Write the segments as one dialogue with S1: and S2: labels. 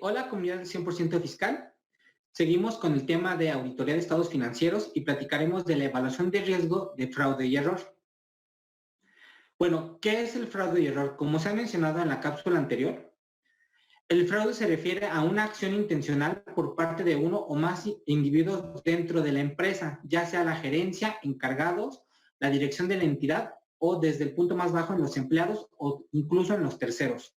S1: Hola, comunidad de 100% fiscal. Seguimos con el tema de auditoría de estados financieros y platicaremos de la evaluación de riesgo de fraude y error. Bueno, ¿qué es el fraude y error? Como se ha mencionado en la cápsula anterior, el fraude se refiere a una acción intencional por parte de uno o más individuos dentro de la empresa, ya sea la gerencia, encargados, la dirección de la entidad o desde el punto más bajo en los empleados o incluso en los terceros.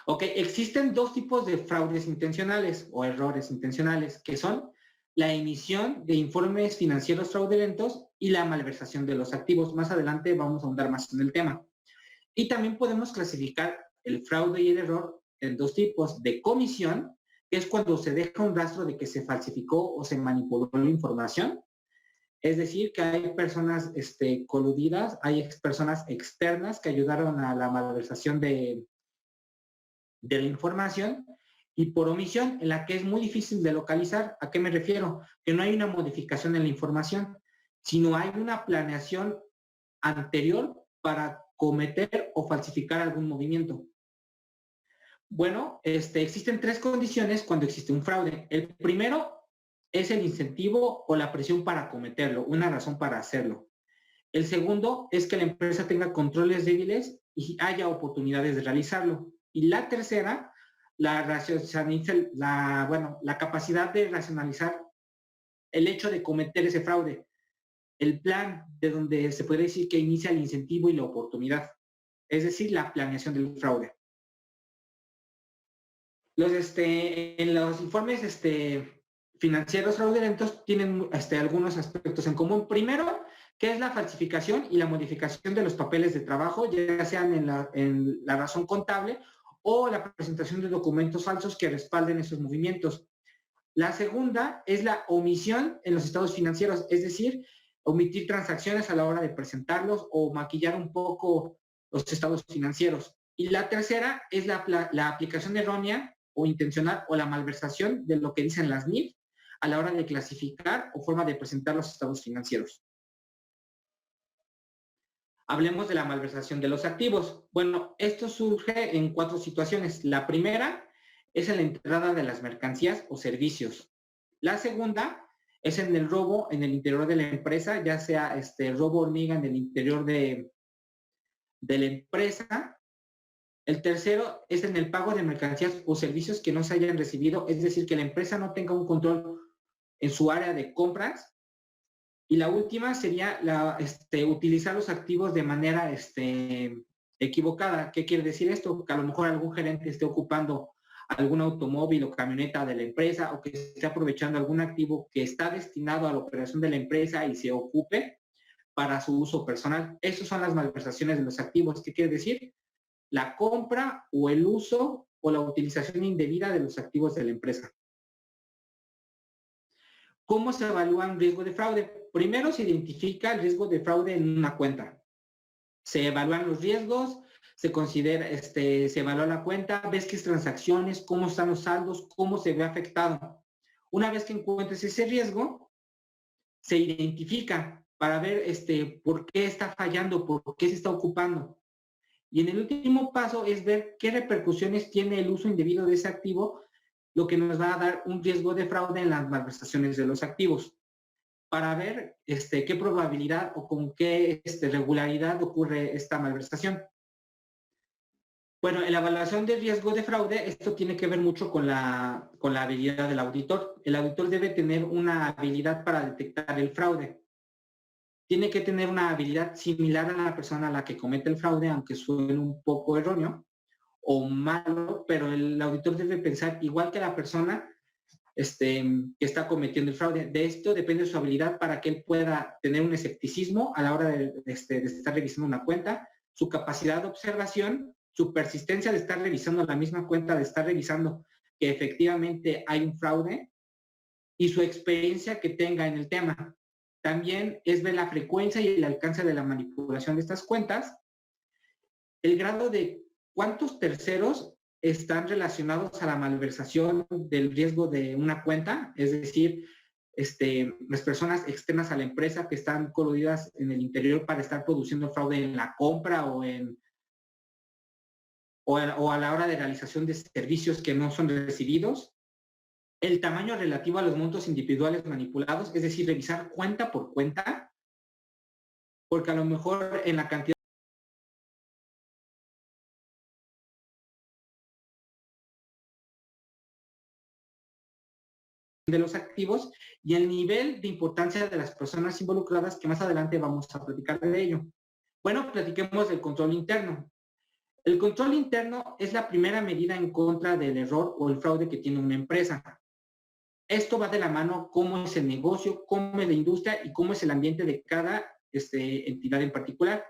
S1: Ok, existen dos tipos de fraudes intencionales o errores intencionales, que son la emisión de informes financieros fraudulentos y la malversación de los activos. Más adelante vamos a ahondar más en el tema. Y también podemos clasificar el fraude y el error en dos tipos: de comisión, que es cuando se deja un rastro de que se falsificó o se manipuló la información. Es decir, que hay personas coludidas, hay personas externas que ayudaron a la malversación de la información, y por omisión, en la que es muy difícil de localizar. ¿A qué me refiero? Que no hay una modificación en la información, sino hay una planeación anterior para cometer o falsificar algún movimiento. Bueno, existen tres condiciones cuando existe un fraude. El primero es el incentivo o la presión para cometerlo, una razón para hacerlo. El segundo es que la empresa tenga controles débiles y haya oportunidades de realizarlo. Y la tercera, la capacidad de racionalizar el hecho de cometer ese fraude. El plan de donde se puede decir que inicia el incentivo y la oportunidad. Es decir, la planeación del fraude. En los informes financieros fraudulentos tienen algunos aspectos en común. Primero, que es la falsificación y la modificación de los papeles de trabajo, ya sean en la razón contable o la presentación de documentos falsos que respalden esos movimientos. La segunda es la omisión en los estados financieros, es decir, omitir transacciones a la hora de presentarlos o maquillar un poco los estados financieros. Y la tercera es la aplicación errónea o intencional o la malversación de lo que dicen las NIF a la hora de clasificar o forma de presentar los estados financieros. Hablemos de la malversación de los activos. Bueno, esto surge en cuatro situaciones. La primera es en la entrada de las mercancías o servicios. La segunda es en el robo en el interior de la empresa, ya sea robo hormiga en el interior de la empresa. El tercero es en el pago de mercancías o servicios que no se hayan recibido, es decir, que la empresa no tenga un control en su área de compras. Y la última sería utilizar los activos de manera equivocada. ¿Qué quiere decir esto? Que a lo mejor algún gerente esté ocupando algún automóvil o camioneta de la empresa, o que esté aprovechando algún activo que está destinado a la operación de la empresa y se ocupe para su uso personal. Esas son las malversaciones de los activos. ¿Qué quiere decir? La compra o el uso o la utilización indebida de los activos de la empresa. ¿Cómo se evalúa un riesgo de fraude? Primero se identifica el riesgo de fraude en una cuenta. Se evalúan los riesgos, se considera, se evalúa la cuenta, ves qué transacciones, cómo están los saldos, cómo se ve afectado. Una vez que encuentres ese riesgo, se identifica para ver por qué está fallando, por qué se está ocupando. Y en el último paso es ver qué repercusiones tiene el uso indebido de ese activo, lo que nos va a dar un riesgo de fraude en las malversaciones de los activos, para ver qué probabilidad o con qué regularidad ocurre esta malversación. Bueno, en la evaluación del riesgo de fraude, esto tiene que ver mucho con la habilidad del auditor. El auditor debe tener una habilidad para detectar el fraude. Tiene que tener una habilidad similar a la persona a la que comete el fraude, aunque suene un poco erróneo o malo, pero el auditor debe pensar igual que la persona que está cometiendo el fraude. De esto depende su habilidad para que él pueda tener un escepticismo a la hora de estar revisando una cuenta, su capacidad de observación, su persistencia de estar revisando la misma cuenta, de estar revisando que efectivamente hay un fraude, y su experiencia que tenga en el tema. También es ver la frecuencia y el alcance de la manipulación de estas cuentas, el grado de cuántos terceros están relacionados a la malversación del riesgo de una cuenta, es decir, las personas externas a la empresa que están coludidas en el interior para estar produciendo fraude en la compra o en o a la hora de realización de servicios que no son recibidos, el tamaño relativo a los montos individuales manipulados, es decir, revisar cuenta por cuenta, porque a lo mejor en la cantidad de los activos y el nivel de importancia de las personas involucradas, que más adelante vamos a platicar de ello. Bueno, platiquemos del control interno. El control interno es la primera medida en contra del error o el fraude que tiene una empresa. Esto va de la mano cómo es el negocio, cómo es la industria y cómo es el ambiente de cada entidad en particular.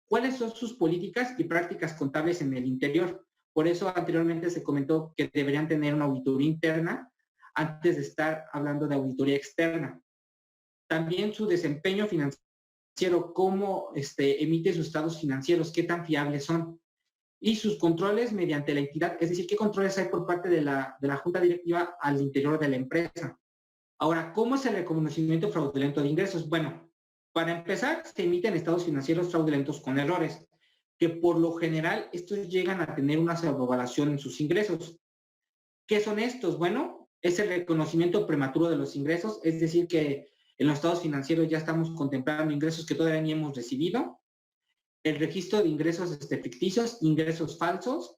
S1: ¿Cuáles son sus políticas y prácticas contables en el interior? Por eso anteriormente se comentó que deberían tener una auditoría interna antes de estar hablando de auditoría externa. También su desempeño financiero, cómo emite sus estados financieros, qué tan fiables son. Y sus controles mediante la entidad, es decir, qué controles hay por parte de la junta directiva al interior de la empresa. Ahora, ¿cómo es el reconocimiento fraudulento de ingresos? Bueno, para empezar, se emiten estados financieros fraudulentos con errores, que por lo general estos llegan a tener una sobrevaluación en sus ingresos. ¿Qué son estos? Bueno, es el reconocimiento prematuro de los ingresos, es decir, que en los estados financieros ya estamos contemplando ingresos que todavía ni hemos recibido, el registro de ingresos
S2: ficticios, ingresos falsos,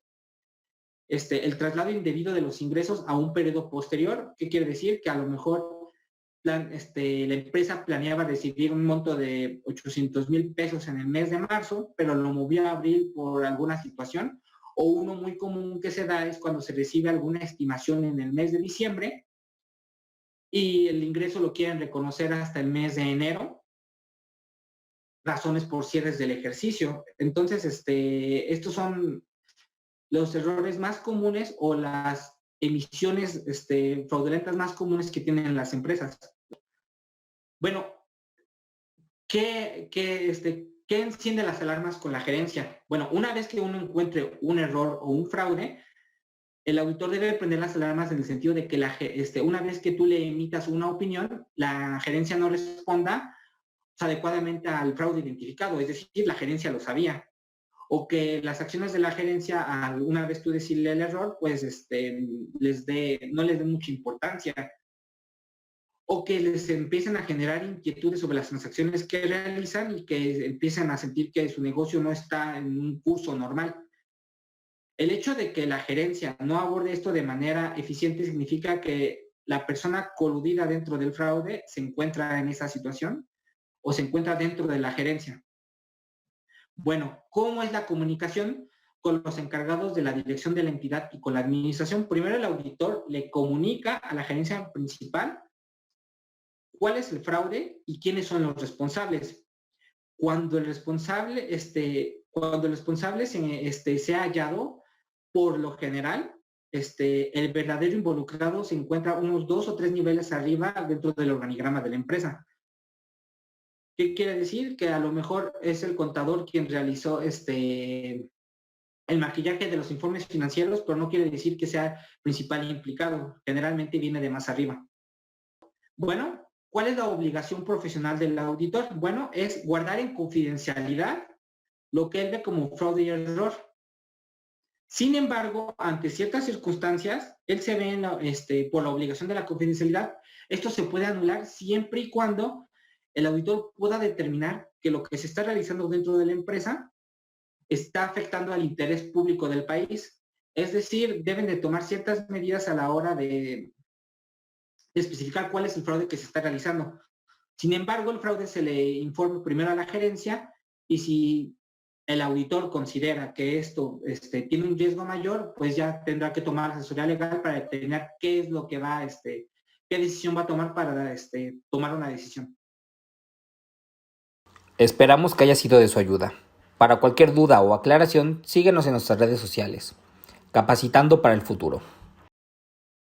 S2: el traslado indebido de los ingresos a un periodo posterior. ¿Qué quiere decir? Que a lo mejor la empresa planeaba recibir un monto de 800,000 pesos en el mes de marzo, pero lo movió a abril por alguna situación. O uno muy común que se da es cuando se recibe alguna estimación en el mes de diciembre y el ingreso lo quieren reconocer hasta el mes de enero, razones por cierres del ejercicio. Entonces, estos son los errores más comunes o las emisiones fraudulentas más comunes que tienen las empresas. Bueno, ¿qué enciende las alarmas con la gerencia? Bueno, una vez que uno encuentre un error o un fraude, el auditor debe prender las alarmas en el sentido de que una vez que tú le emitas una opinión, la gerencia no responda adecuadamente al fraude identificado, es decir, la gerencia lo sabía, o que las acciones de la gerencia, una vez tú decirle el error, pues no les dé mucha importancia, o que les empiecen a generar inquietudes sobre las transacciones que realizan y que empiecen a sentir que su negocio no está en un curso normal. El hecho de que la gerencia no aborde esto de manera eficiente significa que la persona coludida dentro del fraude se encuentra en esa situación o se encuentra dentro de la gerencia. Bueno, ¿cómo es la comunicación con los encargados de la dirección de la entidad y con la administración? Primero el auditor le comunica a la gerencia principal cuál es el fraude y quiénes son los responsables. Cuando el responsable se ha hallado, por lo general, el verdadero involucrado se encuentra unos 2 o 3 niveles arriba dentro del organigrama de la empresa. ¿Qué quiere decir? Que a lo mejor es el contador quien realizó el maquillaje de los informes financieros, pero no quiere decir que sea principal implicado. Generalmente viene de más arriba. Bueno, ¿cuál es la obligación profesional del auditor? Bueno, es guardar en confidencialidad lo que él ve como fraude y error. Sin embargo, ante ciertas circunstancias, él se ve por la obligación de la confidencialidad. Esto se puede anular siempre y cuando el auditor pueda determinar que lo que se está realizando dentro de la empresa está afectando al interés público del país. Es decir, deben de tomar ciertas medidas a la hora de especificar cuál es el fraude que se está realizando. Sin embargo, el fraude se le informa primero a la gerencia y si el auditor considera que esto tiene un riesgo mayor, pues ya tendrá que tomar asesoría legal para determinar qué es lo que va, qué decisión va a tomar para tomar una decisión.
S3: Esperamos que haya sido de su ayuda. Para cualquier duda o aclaración, síguenos en nuestras redes sociales. Capacitando para el futuro.